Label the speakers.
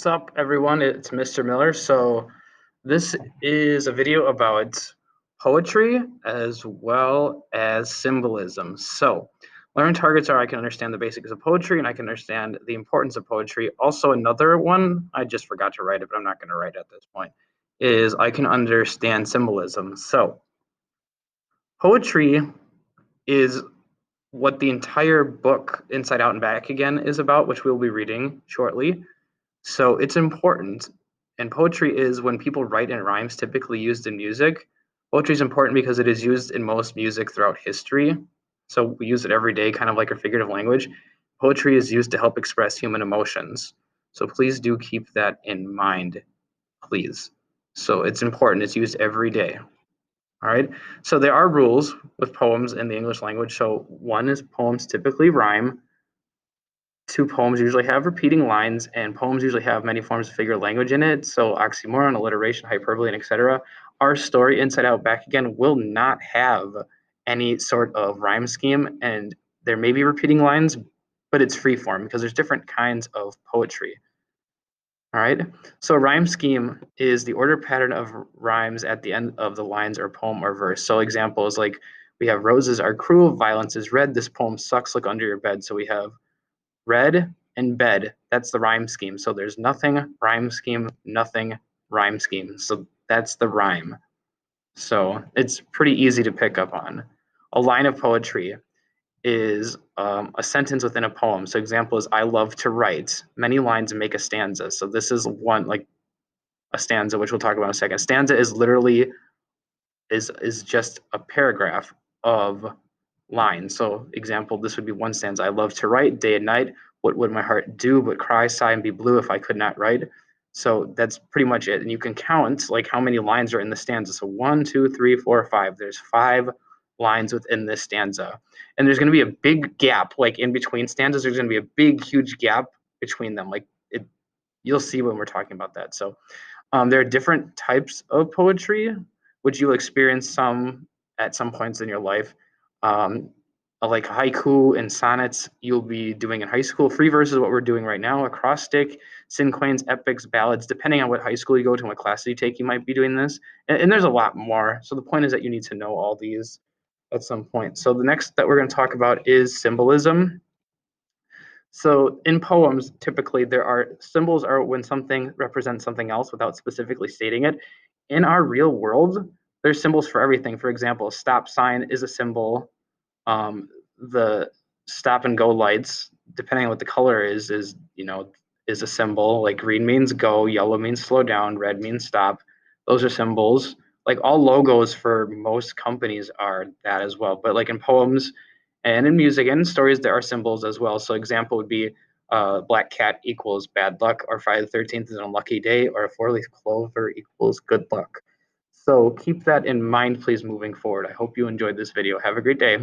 Speaker 1: What's up, everyone? It's Mr. Miller. So, this is a video about poetry as well as symbolism. So, learning targets are I can understand the basics of poetry and I can understand the importance of poetry. Also, another one, I just forgot to write it, but I'm not going to write it at this point, is I can understand symbolism. So, poetry is what the entire book, Inside Out and Back Again, is about, which we'll be reading shortly. So it's important. And poetry is when people write in rhymes typically used in music. Poetry is important because it is used in most music throughout history. So we use it every day, kind of like a figurative language. Poetry is used to help express human emotions. So please do keep that in mind, please. So it's important. It's used every day. All right. So there are rules with poems in the English language. So one is poems typically rhyme. Two, poems usually have repeating lines, and poems usually have many forms of figure language in it. So oxymoron, alliteration, hyperbole, and etc. Our story, Inside Out, Back Again, will not have any sort of rhyme scheme, and there may be repeating lines, but it's free form because there's different kinds of poetry. All right. So a rhyme scheme is the order pattern of rhymes at the end of the lines or poem or verse. So examples like we have roses are cruel, violence is red, this poem sucks, look under your bed. So we have red and bed. That's the rhyme scheme. So there's nothing, rhyme scheme, nothing, rhyme scheme. So that's the rhyme. So it's pretty easy to pick up on. A line of poetry is a sentence within a poem. So example is I love to write. Many lines make a stanza. So this is one like a stanza, which we'll talk about in a second. Stanza is literally is just a paragraph of lines. So example, this would be one stanza. I love to write day and night. What would my heart do but cry, sigh, and be blue if I could not write? So that's pretty much it. And you can count like how many lines are in the stanza. So 1, 2, 3, 4, 5. There's 5 lines within this stanza. And there's going to be a big gap, like in between stanzas, there's going to be a big, huge gap between them. Like it, you'll see when we're talking about that. So there are different types of poetry, which you'll experience some at some points in your life. Um, like haiku and sonnets, you'll be doing in high school. Free verse is what we're doing right now. Acrostic, cinquains, epics, ballads, depending on what high school you go to and what class you take, you might be doing this. And there's a lot more. So the point is that you need to know all these at some point. So the next that we're going to talk about is symbolism. So in poems, typically there are symbols are when something represents something else without specifically stating it. In our real world, there's symbols for everything. For example, a stop sign is a symbol. The stop and go lights, depending on what the color is is a symbol. Like green means go, yellow means slow down, red means stop. Those are symbols. Like all logos for most companies are that as well. But like in poems, and in music and in stories, there are symbols as well. So example would be black cat equals bad luck, or Friday the 13th is an unlucky day, or a four-leaf clover equals good luck. So keep that in mind, please, moving forward. I hope you enjoyed this video. Have a great day.